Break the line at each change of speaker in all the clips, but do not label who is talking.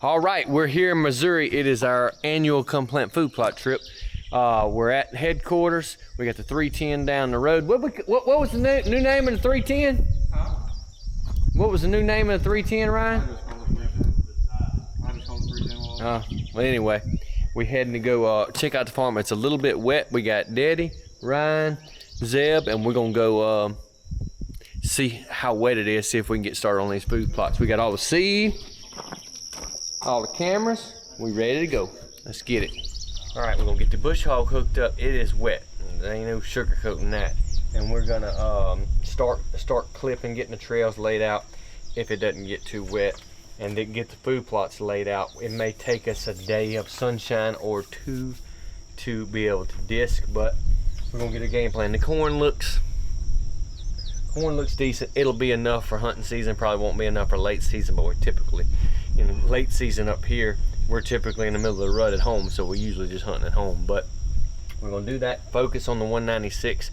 All right, we're here in Missouri. It is our annual Come Plant Food Plot trip. We're at headquarters. We got the 310 down the road. What was the new name of the 310? Huh? What was the new name of the 310, Ryan?
I just called it 310.
Well, anyway, we heading to go check out the farm. It's a little bit wet. We got Daddy, Ryan, Zeb, and we're gonna go see how wet it is. See if we can get started on these food plots. We got all the seed, all the cameras. We ready to go. Let's get it. All right, we're gonna get the bush hog hooked up. It is wet. There ain't no sugarcoating that. And we're gonna start clipping, getting the trails laid out if it doesn't get too wet, and then get the food plots laid out. It may take us a day of sunshine or two to be able to disc, but we're gonna get a game plan. The corn looks decent. It'll be enough for hunting season. Probably won't be enough for late season, but we're typically in late season up here. We're typically in the middle of the rut at home, so we're usually just hunting at home. But we're gonna do that. Focus on the 196.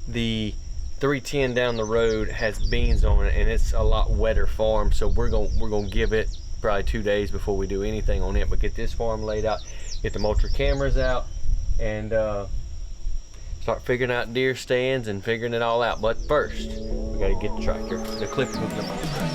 The 310 down the road has beans on it, and it's a lot wetter farm. So we're gonna give it probably 2 days before we do anything on it. But get this farm laid out, get the mulcher cameras out, and start figuring out deer stands and figuring it all out. But first, we gotta get the tractor, the clipper hooked up on the tractor.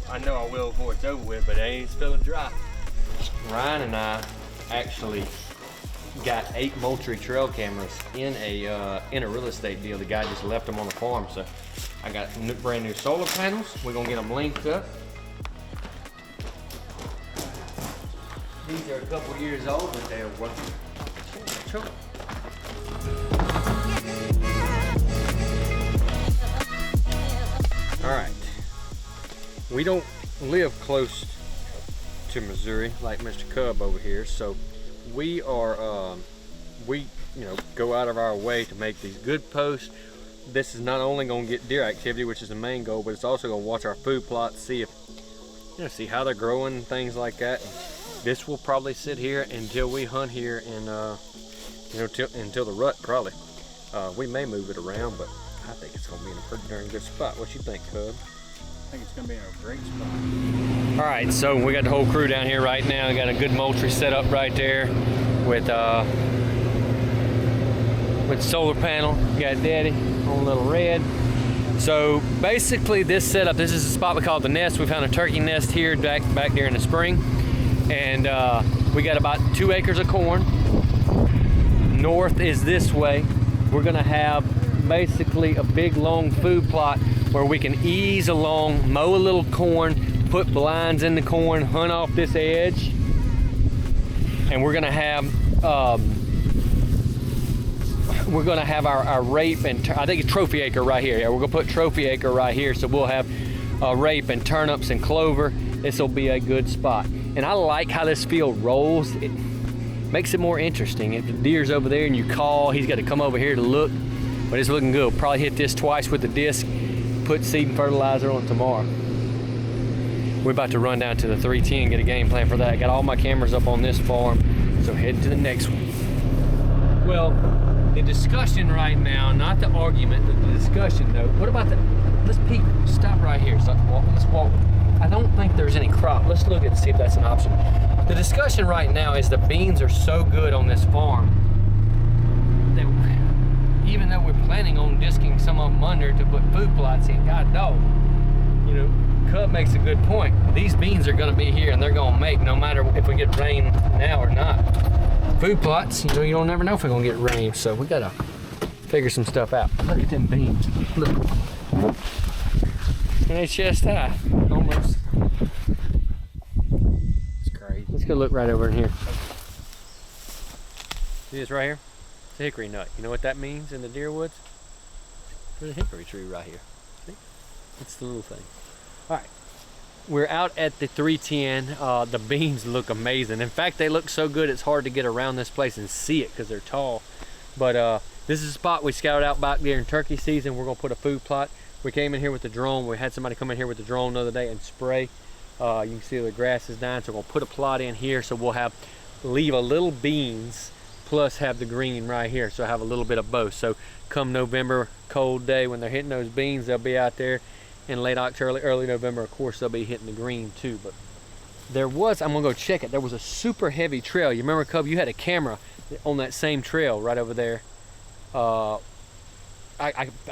I know I will before it's over with, but it ain't feeling dry. Ryan and I actually got 8 Moultrie trail cameras in a real estate deal. The guy just left them on the farm, so I got brand new solar panels. We're gonna get them linked up. These are a couple years old, but they're working. All right. We don't live close to Missouri like Mr. Cub over here, so we are go out of our way to make these good posts. This is not only going to get deer activity, which is the main goal, but it's also going to watch our food plots, see how they're growing and things like that. And this will probably sit here until we hunt here, and until the rut probably. We may move it around, but I think it's going to be in a pretty darn good spot. What you think, Cub?
I think it's going to be in a great spot.
All right, so we got the whole crew down here right now. We got a good Moultrie set up right there with solar panel. We got Daddy on little red. So basically this setup, this is a spot we call the nest. We found a turkey nest here back there in the spring. And we got about 2 acres of corn. North is this way. We're gonna have basically a big long food plot where we can ease along, mow a little corn, put blinds in the corn, hunt off this edge, and we're gonna have our rape and I think it's trophy acre right here. Yeah, we're gonna put trophy acre right here, so we'll have rape and turnips and clover. This will be a good spot, and I like how this field rolls. It makes it more interesting. If the deer's over there and you call, he's got to come over here to look. But it's looking good. We'll probably hit this twice with the disc, put seed and fertilizer on it tomorrow. We're about to run down to the 310, get a game plan for that. Got all my cameras up on this farm, so head to the next one. Well, the discussion right now, not the argument, but the discussion though. What about let's peek, stop right here. Start walking, let's walk. I don't think there's any crop. Let's look and see if that's an option. The discussion right now is the beans are so good on this farm that even though we're planning on disking some of them under to put food plots in, God dog, Cub makes a good point. These beans are gonna be here and they're gonna make no matter if we get rain now or not. Food plots, you don't never know if we're gonna get rain, so we gotta figure some stuff out. Look at them beans, look. And they chest high, almost. It's crazy. Let's go look right over in here. See this right here? It's a hickory nut. You know what that means in the deer woods? There's a hickory tree right here. See? It's the little thing. All right. We're out at the 310. The beans look amazing. In fact, they look so good it's hard to get around this place and see it because they're tall. But this is a spot we scouted out back there in turkey season. We're gonna put a food plot. We came in here with the drone. We had somebody come in here with the drone the other day and spray. You can see the grass is dying, so we're gonna put a plot in here so we'll leave a little beans plus have the green right here, so I have a little bit of both. So come November, cold day, when they're hitting those beans, they'll be out there. In late October, early November, of course, they'll be hitting the green too. But there was, I'm gonna go check it, there was a super heavy trail. You remember, Cub, you had a camera on that same trail right over there. I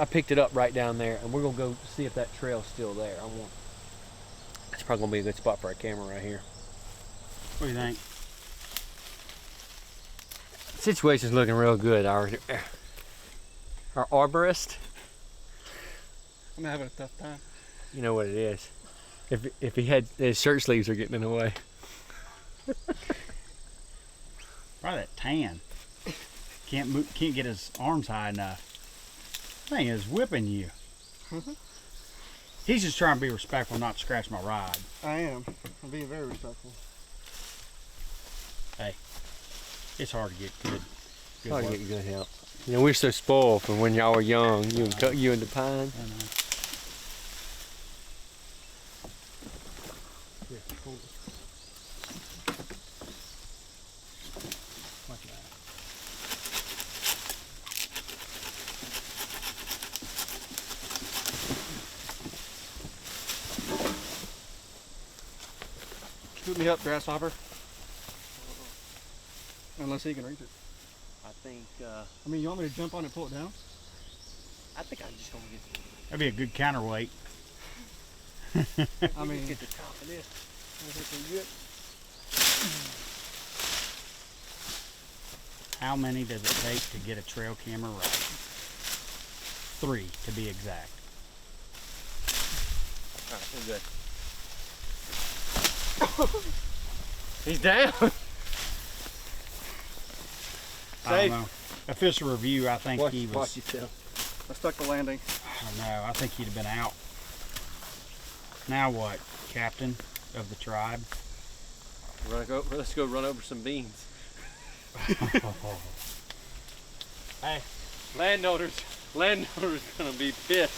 picked it up right down there, and we're gonna go see if that trail's still there. It's probably gonna be a good spot for a camera right here.
What do you think?
Situation's looking real good. Our arborist,
I'm having a tough time.
you know what it is. If he had, his shirt sleeves are getting in the way.
Probably that tan. Can't move, can't get his arms high enough. Thing is whipping you. He's just trying to be respectful, not scratch my ride.
I am. I'm being very respectful.
Hey, it's hard to get good.
Hard to
work.
get good help. You know, we're so spoiled from when y'all were young. You and the pine.
I know.
Here, hold it. Watch that.
Scoop me up, grasshopper. Unless he can reach it.
I think
I mean, you want me to jump on it and pull it down?
I'm just gonna get.
That'd be a good counterweight.
I mean,
Get the top of this.
How many does it take to get a trail camera right? 3 to be exact.
All right, we're good. He's down.
I don't know. Official review, I think he was.
Watch yourself.
I stuck the landing.
I don't know. I think he'd have been out. Now what, Captain of the tribe?
Let's go run over some beans. Hey, landowners gonna be pissed.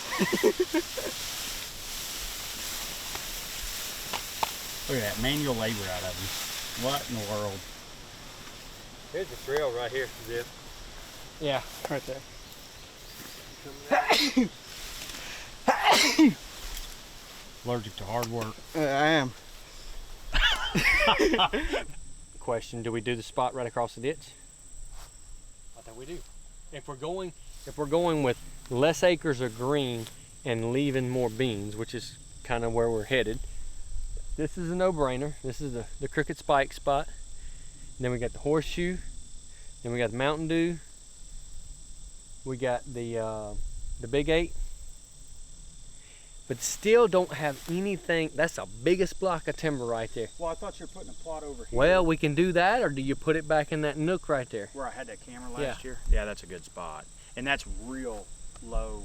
Look at that manual labor out of him. What in the world?
Here's the trail right here, Zip.
Yeah, right there.
Allergic to hard work.
I am.
Question: do we do the spot right across the ditch? I think we do. If we're going with less acres of green and leaving more beans, which is kind of where we're headed, this is a no-brainer. This is the crooked spike spot. And then we got the horseshoe. Then we got the Mountain Dew. We got the Big 8. But still don't have anything. That's the biggest block of timber right there.
Well, I thought you were putting a plot over here.
Well, we can do that, or do you put it back in that nook right there?
Where I had that camera last year? Yeah, that's a good spot. And that's real low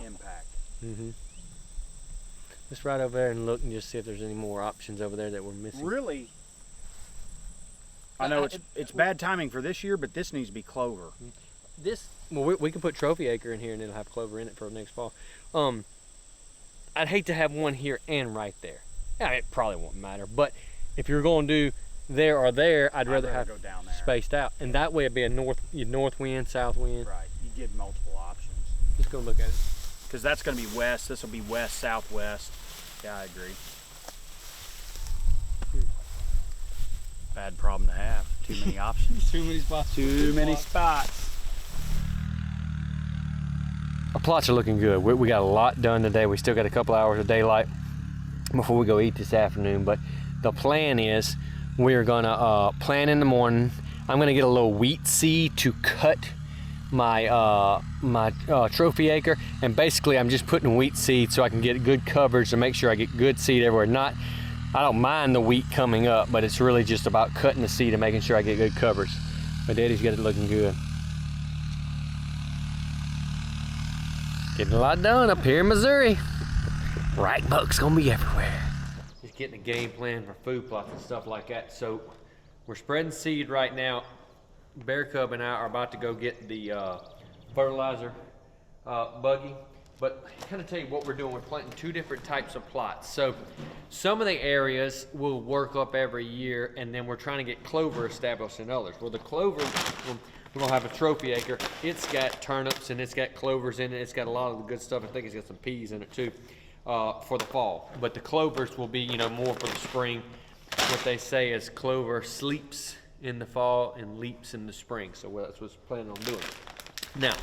impact.
Mm-hmm. Let's right over there and look and just see if there's any more options over there that we're missing.
Really? I know it's bad timing for this year, but this needs to be clover.
Well, we can put trophy acre in here and it'll have clover in it for next fall. I'd hate to have one here and right there. I mean, it probably won't matter, but if you're going to do there or there, I'd rather have
go down there.
spaced out, and that way it'd be a north wind, south wind.
Right, you get multiple options.
Let's go look at it.
Because that's going to be west, this will be west, southwest. Yeah, I agree. Bad problem to have. Too many options.
Too many spots.
Too many spots.
Our plots are looking good. We got a lot done today. We still got a couple hours of daylight before we go eat this afternoon. But the plan is we're gonna plant in the morning. I'm gonna get a little wheat seed to cut my trophy acre, and basically I'm just putting wheat seed so I can get good coverage to make sure I get good seed everywhere. I don't mind the wheat coming up, but it's really just about cutting the seed and making sure I get good coverage. My daddy's got it looking good. Getting a lot done up here in Missouri. Right buck's gonna be everywhere. Just getting a game plan for food plots and stuff like that. So we're spreading seed right now. Bear Cub and I are about to go get the fertilizer buggy But I kind of tell you what we're doing. We're planting 2 different types of plots. So some of the areas will work up every year, and then we're trying to get clover established in others. Well, the clover, we're gonna have a trophy acre. It's got turnips and it's got clovers in it. It's got a lot of the good stuff. I think it's got some peas in it too, for the fall. But the clovers will be, you know, more for the spring. What they say is clover sleeps in the fall and leaps in the spring. So that's what's planning on doing. Now,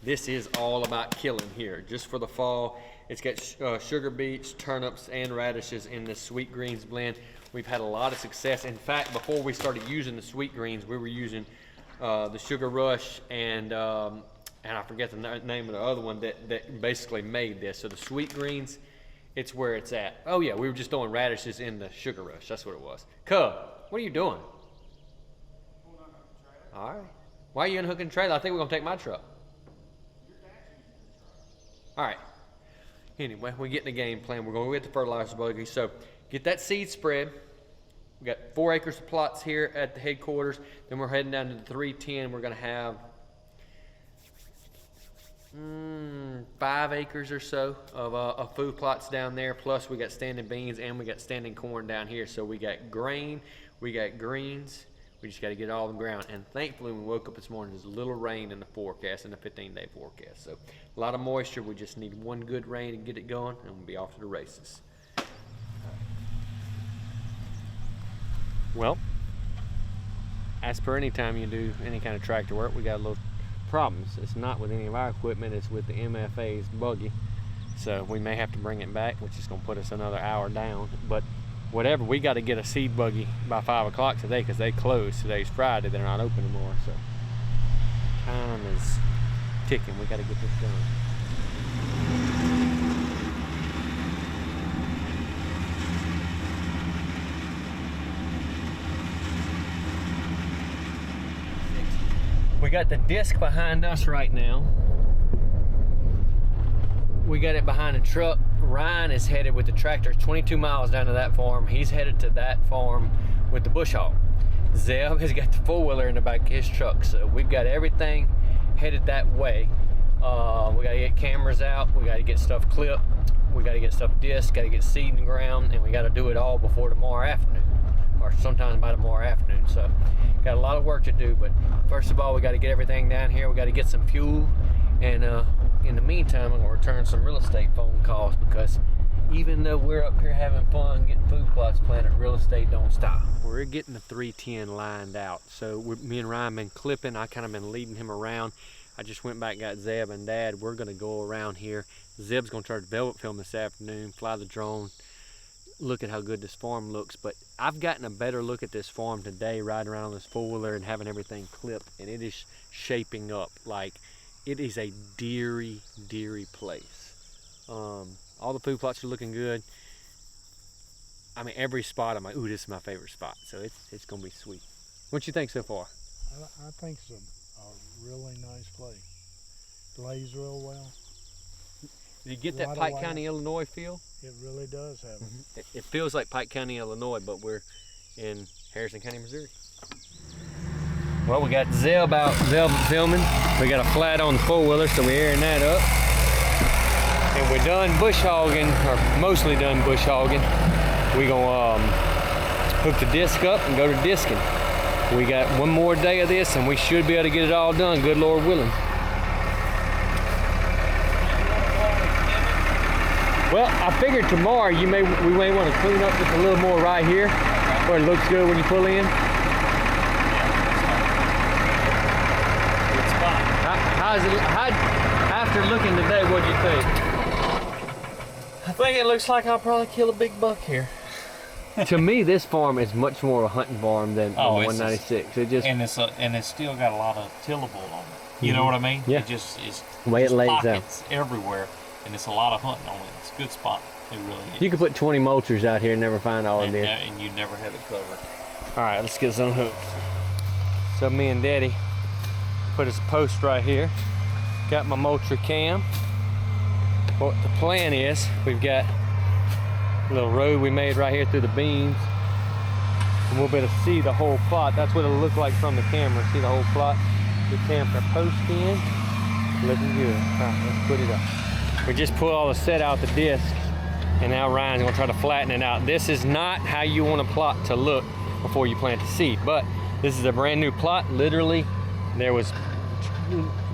this is all about killing here, just for the fall. It's got sugar beets, turnips, and radishes in the sweet greens blend. We've had a lot of success. In fact, before we started using the sweet greens, we were using the Sugar Rush and I forget the name of the other one that basically made this. So the sweet greens, it's where it's at. Oh yeah, we were just throwing radishes in the Sugar Rush. That's what it was. Cub, what are you doing? All right. Why are you unhooking the trailer? I think we're gonna take my truck. All right. Anyway, we get the game plan. We're gonna get the fertilizer buggy. So get that seed spread. We got 4 acres of plots here at the headquarters. Then we're heading down to the 310. We're gonna have 5 acres or so of food plots down there. Plus we got standing beans and we got standing corn down here. So we got grain, we got greens. We just got to get it all in the ground. And thankfully, when we woke up this morning, there's a little rain in the forecast, in the 15-day forecast. So a lot of moisture. We just need one good rain to get it going, and we'll be off to the races. Well, as per any time you do any kind of tractor work, we got a little problems. It's not with any of our equipment. It's with the MFA's buggy. So we may have to bring it back, which is going to put us another hour down. But whatever, we got to get a seed buggy by 5 o'clock today because they close. Today's Friday. They're not open anymore. So time is ticking. We got to get this done. We got the disc behind us right now. We got it behind the truck. Ryan is headed with the tractor 22 miles down to that farm. He's headed to that farm with the bush hog. Zeb has got the 4-wheeler in the back of his truck. So we've got everything headed that way. We gotta get cameras out. We gotta get stuff clipped. We gotta get stuff disc, gotta get seed in the ground, and we gotta do it all before tomorrow afternoon, or sometime by tomorrow afternoon. So got a lot of work to do, but first of all, we gotta get everything down here. We gotta get some fuel, and in the meantime, I'm gonna return some real estate phone calls because even though we're up here having fun getting food plots planted, real estate don't stop. We're getting the 310 lined out. So me and Ryan been clipping. I kind of been leading him around. I just went back, got Zeb and Dad. We're gonna go around here. Zeb's gonna try to velvet film this afternoon, fly the drone, look at how good this farm looks. But I've gotten a better look at this farm today, riding around on this 4-wheeler and having everything clipped, and it is shaping up like it is a deery place. All the food plots are looking good. I mean, every spot I'm like, ooh, this is my favorite spot. So it's gonna be sweet. What you think so far?
I think it's a really nice place. Plays real well.
You get that Pike County, Illinois feel?
It really does have it.
It feels like Pike County, Illinois, but we're in Harrison County, Missouri. Well, we got Zeb filming. We got a flat on the 4-wheeler, so we're airing that up. And we're done bush hogging, or mostly done bush hogging. We're gonna hook the disc up and go to disking. We got one more day of this, and we should be able to get it all done, good Lord willing. Well, I figured tomorrow we may want to clean up just a little more right here, where it looks good when you pull in. After looking today, what'd you think?
I think it looks like I'll probably kill a big buck here.
To me, this farm is much more a hunting farm than 196.
And it's still got a lot of tillable on it. You know what I mean?
Yeah.
It just is
the way it lays out.
Pockets everywhere, and it's a lot of hunting on it. It's a good spot. It really is.
You could put 20 mulchers out here and never find all of them.
And you never have it covered.
All right, let's get some hooked. So me and Daddy put his post right here. Got my mulcher cam. What the plan is, we've got a little road we made right here through the beans. And we'll be able to see the whole plot. That's what it'll look like from the camera. See the whole plot. We camped our post in. Looking good. All right, let's put it up. We just pull all the set out the disc, and now Ryan's gonna try to flatten it out. This is not how you want a plot to look before you plant the seed, but this is a brand new plot. Literally, there was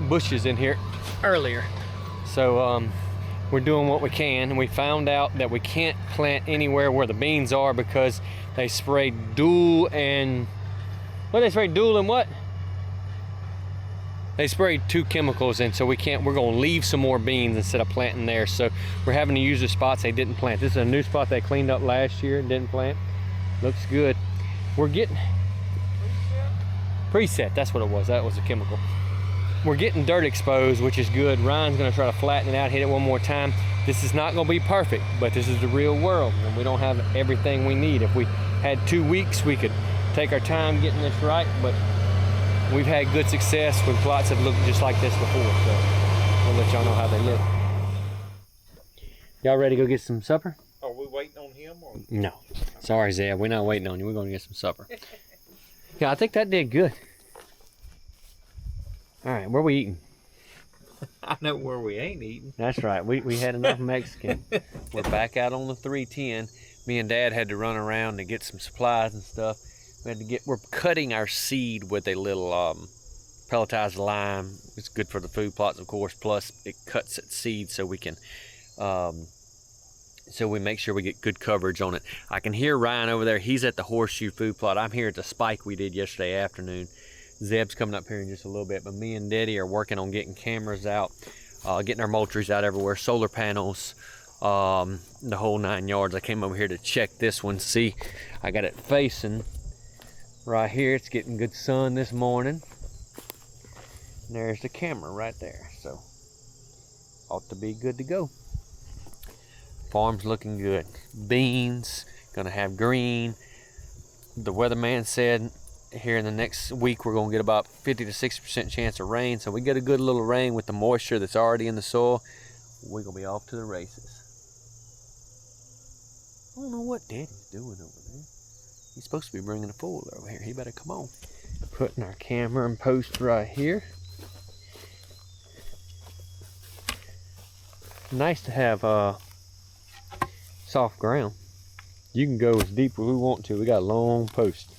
bushes in here earlier. So we're doing what we can. We found out that we can't plant anywhere where the beans are because they sprayed dual and, what they sprayed, dual and what? They sprayed 2 chemicals, and so we can't, we're gonna leave some more beans instead of planting there. So we're having to use the spots they didn't plant. This is a new spot they cleaned up last year and didn't plant. Looks good. We're getting, preset, that's what it was. That was a chemical. We're getting dirt exposed, which is good. Ryan's gonna try to flatten it out, hit it one more time. This is not gonna be perfect, but this is the real world, and we don't have everything we need. If we had 2 weeks, we could take our time getting this right, but we've had good success when plots have looked just like this before, so we'll let y'all know how they look. Y'all ready to go get some supper?
Are we waiting on him? Or?
No. Sorry, Zeb, we're not waiting on you. We're gonna get some supper. Yeah, I think that did good. All right, where we eating?
I know where we ain't eating.
That's right. We had enough Mexican. We're back out on the 310. Me and Dad had to run around to get some supplies and stuff. We're cutting our seed with a little pelletized lime. It's good for the food plots, of course. Plus, it cuts its seed so we can, so we make sure we get good coverage on it. I can hear Ryan over there. He's at the horseshoe food plot. I'm here at the spike we did yesterday afternoon. Zeb's coming up here in just a little bit, but me and Daddy are working on getting cameras out, getting our mulches out everywhere, solar panels, the whole 9 yards. I came over here to check this one. See, I got it facing right here. It's getting good sun this morning. And there's the camera right there, so ought to be good to go. Farm's looking good. Beans, gonna have green. The weatherman said here in the next week we're gonna get about 50 to 60% chance of rain, so we get a good little rain with the moisture that's already in the soil. We're gonna be off to the races. I don't know what Daddy's doing over there. He's supposed to be bringing a fool over here. He better come on. Putting our camera in post right here. Nice to have soft ground. You can go as deep as we want to. We got a long post.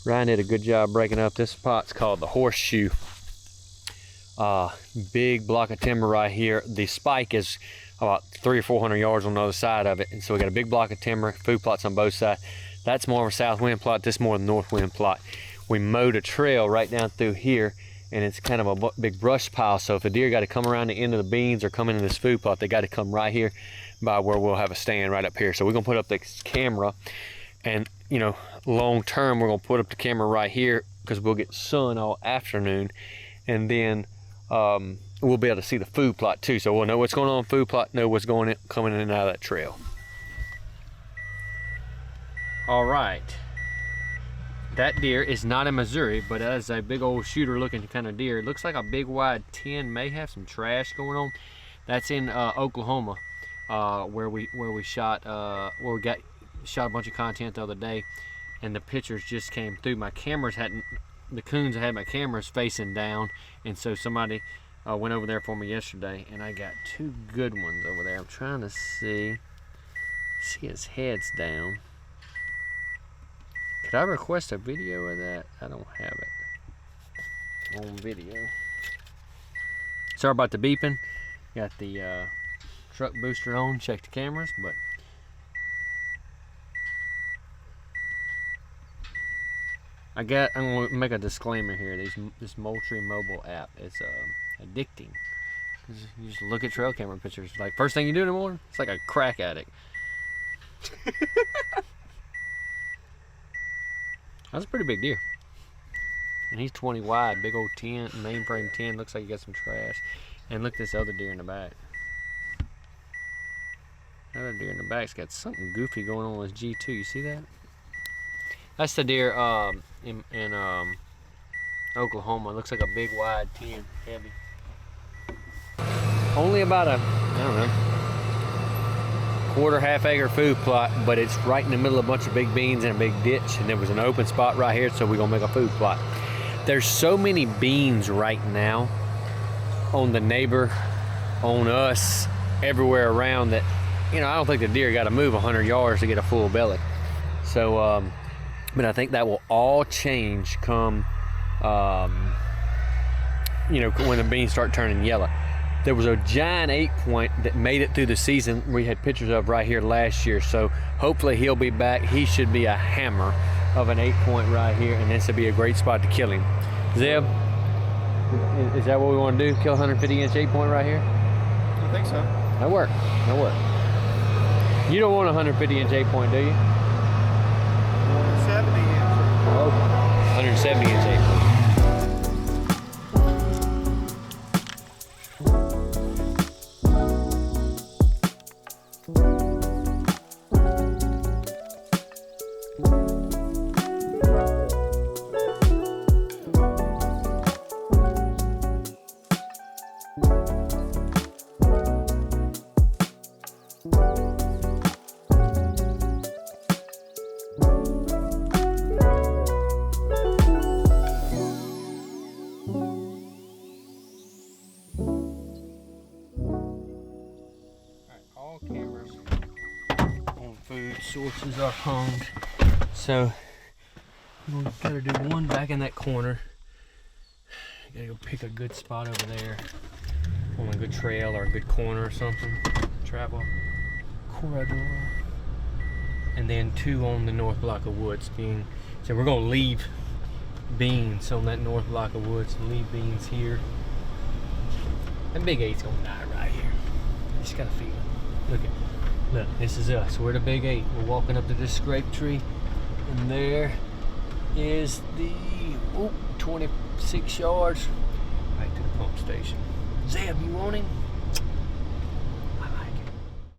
Ryan did a good job breaking up. This spot's called the horseshoe. Big block of timber right here. The spike is about 300 or 400 yards on the other side of it. And so we got a big block of timber, food plots on both sides. That's more of a south wind plot. This more of a north wind plot. We mowed a trail right down through here, and it's kind of a big brush pile. So if the deer got to come around the end of the beans or come into this food plot, they got to come right here by where we'll have a stand right up here. So we're gonna put up this camera, and you know, long term we're gonna put up the camera right here because we'll get sun all afternoon, and then we'll be able to see the food plot too. So we'll know what's going on in the food plot, know what's going in, coming in and out of that trail. All right. That deer is not in Missouri, but that is a big old shooter looking kind of deer. It looks like a big wide 10, may have some trash going on. That's in Oklahoma, where we shot where we got shot a bunch of content the other day, and the pictures just came through. My cameras hadn't, the coons, I had my cameras facing down, and so somebody went over there for me yesterday, and I got 2 good ones over there. I'm trying to see his head's down. Could I request a video of that? I don't have it on video. Sorry about the beeping. Got the truck booster on, check the cameras, but I'm gonna make a disclaimer here. This Moultrie mobile app is addicting. You just look at trail camera pictures. Like, first thing you do in the morning, it's like a crack addict. That's a pretty big deer. And he's 20 wide, big old 10, mainframe 10. Looks like he got some trash. And look at this other deer in the back. Other deer in the back's got something goofy going on with his G2. You see that? That's the deer in Oklahoma. Looks like a big wide 10, heavy. Only about a, I don't know, quarter, half acre food plot, but it's right in the middle of a bunch of big beans and a big ditch, and there was an open spot right here, so we're gonna make a food plot. There's so many beans right now on the neighbor on us everywhere around that, you know, I don't think the deer got to move 100 yards to get a full belly. So, but I think that will all change come, you know, when the beans start turning yellow. There was a giant 8-point that made it through the season we had pictures of right here last year. So hopefully he'll be back. He should be a hammer of an 8-point right here, and this would be a great spot to kill him. Zeb, is that what we want to do? Kill 150-inch 8-point right here?
I think so.
That work. That work. You don't want a 150-inch 8-point, do you?
70 inch.
Oh, 170-inch 8-point. All cameras on food sources are hung. So we're gonna do one back in that corner. Gotta go pick a good spot over there on a good trail or a good corner or something. Travel corridor. And then 2 on the north block of woods. So we're gonna leave beans on that north block of woods and leave beans here. That big 8's gonna die right here. Just gotta feel it. Look, this is us. We're the big 8. We're walking up to this scrape tree, and there is the 26 yards right to the pump station. Zeb, you want him?